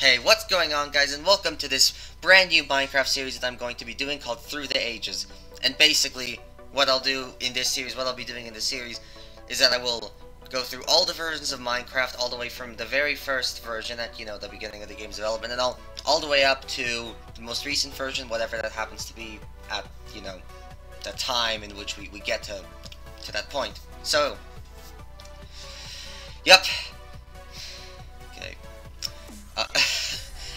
Hey, what's going on, guys, and welcome to this brand new Minecraft series that I'm going to be doing called Through the Ages. And basically, what I'll be doing in this series, is that I will go through all the versions of Minecraft, all the way from the very first version at, the beginning of the game's development, and all the way up to the most recent version, whatever that happens to be at, the time in which we get to that point. So, yep. Okay.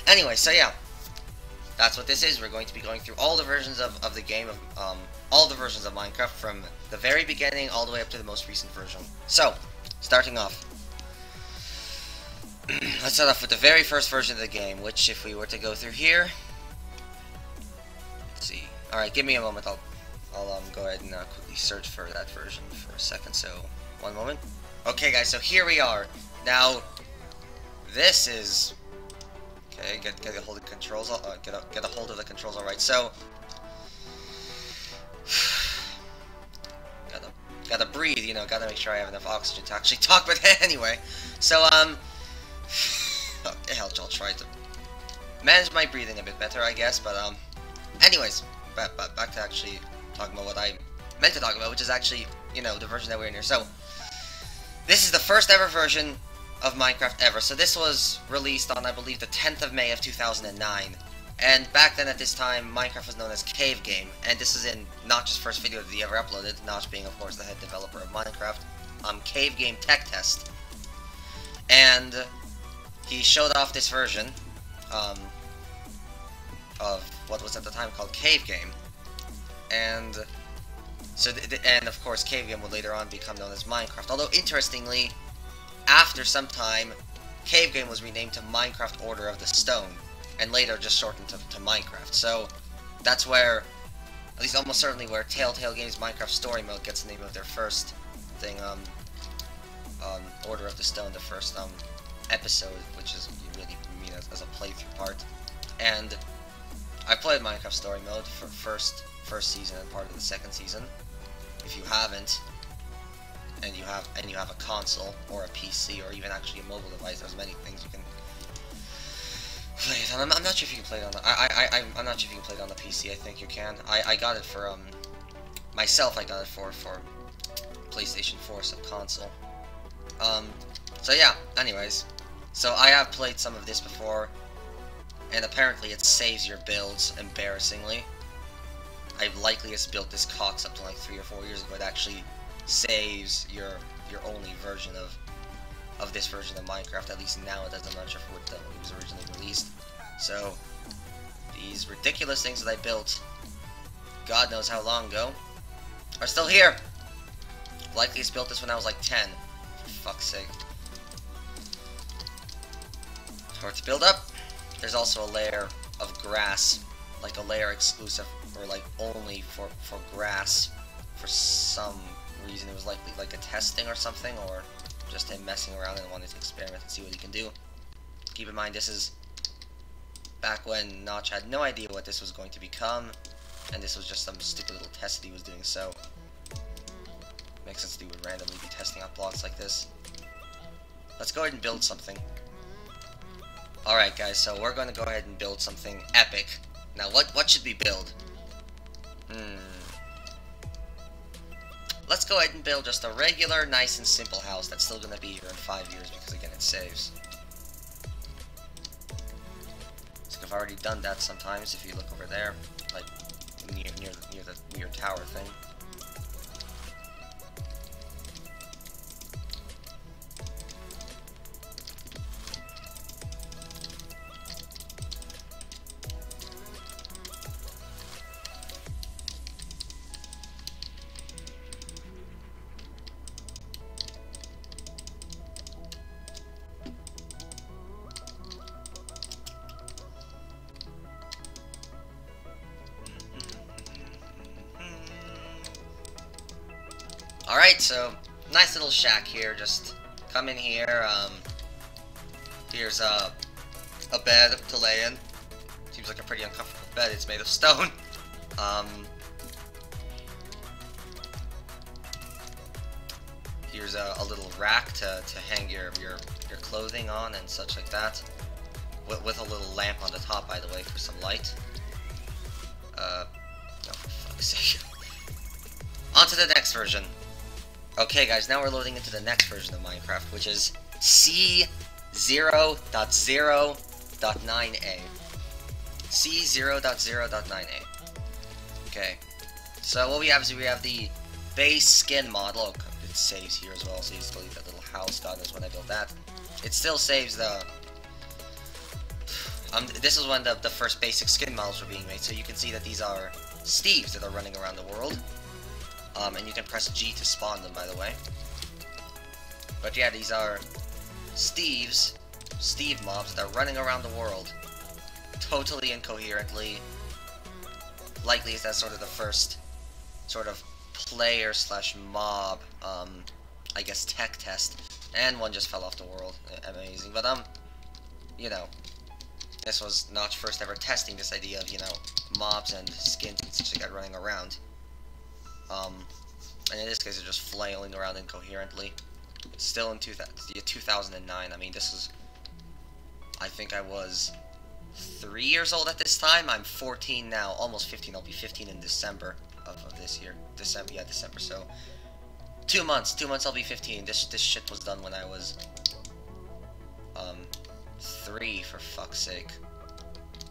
Anyway, so yeah, that's what this is. We're going to be going through all the versions of the game, all the versions of Minecraft from the very beginning all the way up to the most recent version. So, starting off, let's start off with the very first version of the game, which if we were to go through here, let's see. Alright, give me a moment, I'll go ahead and quickly search for that version for a second, so one moment. Okay guys, so here we are. Now, this is... Okay, get a hold of the controls. Get a hold of the controls. All right. So, gotta breathe. Gotta make sure I have enough oxygen to actually talk. But anyway, so oh, hell, I'll try to manage my breathing a bit better, I guess. But anyways, back to actually talking about what I meant to talk about, which is actually the version that we're in here. So, this is the first ever version of Minecraft ever. So this was released on, I believe, the 10th of May of 2009. And back then, at this time, Minecraft was known as Cave Game. And this is in Notch's first video that he ever uploaded, Notch being, of course, the head developer of Minecraft, Cave Game Tech Test. And he showed off this version of what was at the time called Cave Game. And so, and of course, Cave Game would later on become known as Minecraft. Although, interestingly, after some time, Cave Game was renamed to Minecraft Order of the Stone, and later just shortened to Minecraft. So that's where, at least almost certainly where Telltale Games Minecraft Story Mode gets the name of their first thing, Order of the Stone, the first episode, which is really mean as a playthrough part. And I played Minecraft Story Mode for first season and part of the second season. If you haven't, and you have a console or a PC or even actually a mobile device, there's many things you can play it on. I'm not sure if you can play it on the, I'm not sure if you can play it on the PC. I think you can. I got it for myself. I got it for PlayStation 4 console. So yeah. Anyways, so I have played some of this before, and apparently it saves your builds embarrassingly. I've likeliest built this Cox up to like 3 or 4 years ago. It actually saves your only version of this version of Minecraft. At least now it does. I'm not sure if it was originally released. So these ridiculous things that I built, God knows how long ago, are still here. Likeliest built this when I was like 10. For fuck's sake. For it to build up, there's also a layer of grass, like a layer exclusive or like only for grass. For some reason, it was likely like a testing or something, or just him messing around and wanting to experiment and see what he can do. Keep in mind, this is back when Notch had no idea what this was going to become, and this was just some stupid little test that he was doing, so makes sense that he would randomly be testing out blocks like this. Let's go ahead and build something. Alright guys, so we're going to go ahead and build something epic. Now what should we build? Let's go ahead and build just a regular, nice and simple house that's still going to be here in 5 years because, again, it saves. So I've already done that sometimes if you look over there, like near the weird tower thing. Alright, so nice little shack here. Just come in here. Here's a bed to lay in. Seems like a pretty uncomfortable bed. It's made of stone. Here's a little rack to hang your clothing on and such like that. with a little lamp on the top, by the way, for some light. No, for fuck's sake. On to the next version. Okay, guys, now we're loading into the next version of Minecraft, which is C0.0.9a. C0.0.9a. Okay. So what we have is we have the base skin model. It saves here as well, so you just delete that little house. God knows when I built that. It still saves the... this is when the first basic skin models were being made, so you can see that these are Steves that are running around the world. And you can press G to spawn them, by the way. But yeah, these are Steve mobs that are running around the world. Totally incoherently. Likely is that sort of the first sort of player slash mob, I guess tech test. And one just fell off the world. Amazing. But, you know, this was Notch first ever testing this idea of, you know, mobs and skins and such like that running around. And in this case, they're just flailing around incoherently. It's still in 2009. I mean, this is... I think I was 3 years old at this time. I'm 14 now, almost 15. I'll be 15 in December of this year. December, so... 2 months. 2 months I'll be 15. This shit was done when I was... 3, for fuck's sake.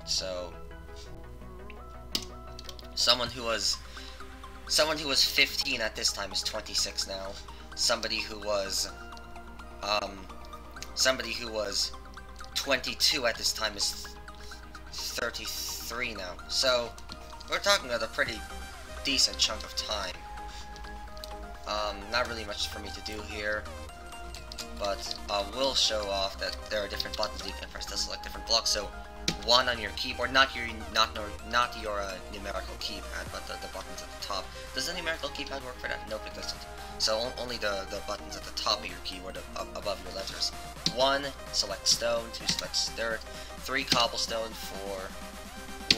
So... Someone who was 15 at this time is 26 now. Somebody who was 22 at this time is 33 now. So we're talking about a pretty decent chunk of time. Not really much for me to do here, but we'll show off that there are different buttons that you can press to select different blocks. So one on your keyboard, not your numerical keypad, but the buttons at the top. Does the numerical keypad work for that? Nope, it doesn't. So only the buttons at the top of your keyboard above your letters. 1, select stone. 2, select dirt. 3, cobblestone. 4,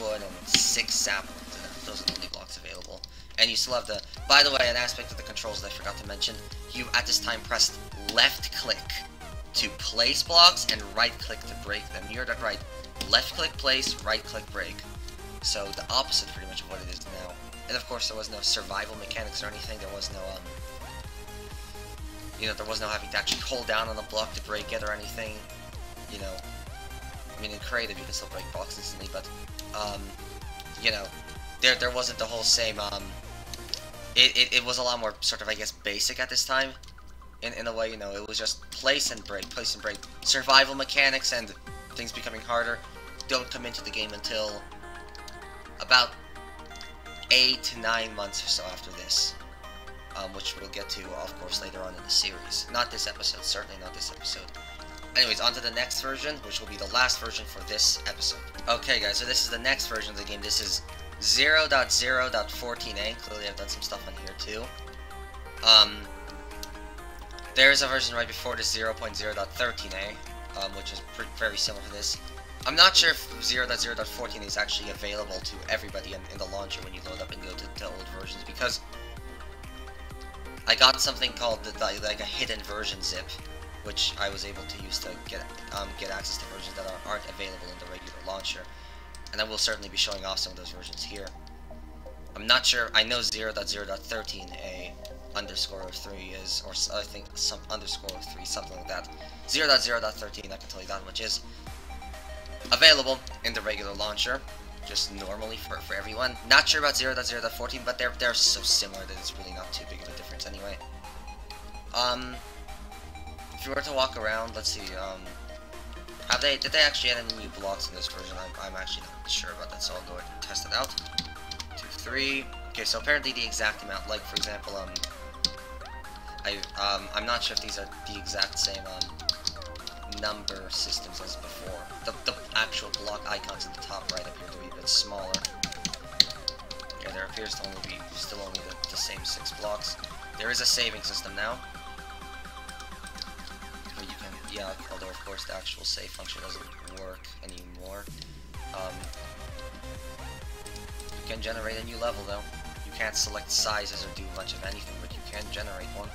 wood, and 6 saplings. Those are the only blocks available. And you still have the... By the way, an aspect of the controls that I forgot to mention, you at this time pressed left click to place blocks and right click to break them. You're that right. Left click place, right click break. So the opposite pretty much of what it is now. And of course there was no survival mechanics or anything. There was no you know, there was no having to actually hold down on the block to break it or anything. You know, I mean in creative you can still break blocks instantly, but you know, there wasn't the whole same it was a lot more sort of, I guess, basic at this time. In a way, you know, it was just place and break. Survival mechanics and things becoming harder don't come into the game until about 8 to 9 months or so after this, which we'll get to, of course, later on in the series. Not this episode, certainly not this episode. Anyways, on to the next version, which will be the last version for this episode. Okay, guys, so this is the next version of the game. This is 0.0.14a. Clearly, I've done some stuff on here too. There is a version right before this, 0.0.13a. Which is very similar to this. I'm not sure if 0.0.14 is actually available to everybody in the launcher when you load up and go to old versions, because I got something called like a hidden version zip, which I was able to use to get access to versions that aren't available in the regular launcher, and I will certainly be showing off some of those versions here. I'm not sure. I know 0.0.13a underscore 3 is, or I think some underscore 3, something like that. 0.0.13, I can tell you that much, is available in the regular launcher, just normally for everyone. Not sure about 0.0.14, but they're so similar that it's really not too big of a difference anyway. If you were to walk around, let's see, did they actually add any new blocks in this version? I'm actually not sure about that, so I'll go ahead and test it out. 2, 3. Okay, so apparently the exact amount, like for example, I'm not sure if these are the exact same number systems as before. The actual block icons at the top right appear to be a bit smaller. Yeah, there appears to only be still only the same 6 blocks. There is a saving system now. Where you can, yeah, although of course the actual save function doesn't work anymore. You can generate a new level though. You can't select sizes or do much of anything, but you can generate one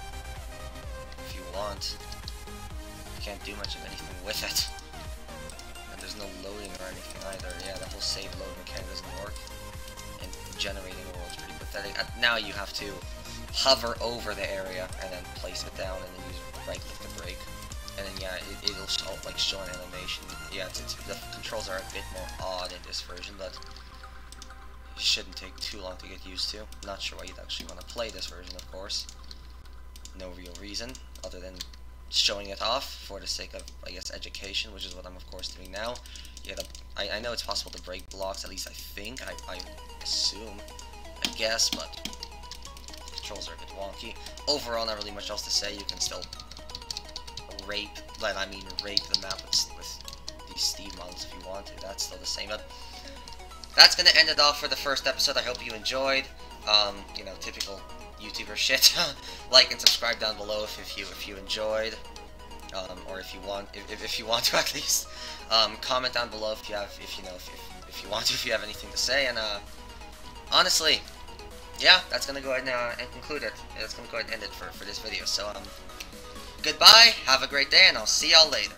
if you want. You can't do much of anything with it. And there's no loading or anything either. Yeah, the whole save load mechanic doesn't work. And generating a world's pretty pathetic. Now you have to hover over the area and then place it down and then use right click to break. And then yeah, it'll show an animation. Yeah, the controls are a bit more odd in this version, but it shouldn't take too long to get used to. Not sure why you'd actually want to play this version, of course. No real reason other than showing it off for the sake of, I guess, education, which is what I'm of course doing now. Yeah, I know it's possible to break blocks, at least I think, I assume, I guess, but controls are a bit wonky. Overall, not really much else to say. You can still rape the map with these Steve models if you want to. That's still the same. But that's gonna end it off for the first episode. I hope you enjoyed. You know, typical YouTuber shit. Like and subscribe down below if you enjoyed, or if you want to at least. Comment down below if you have anything to say. And honestly, yeah, that's gonna go ahead and conclude it. That's gonna go ahead and end it for this video. So goodbye, have a great day, and I'll see y'all later.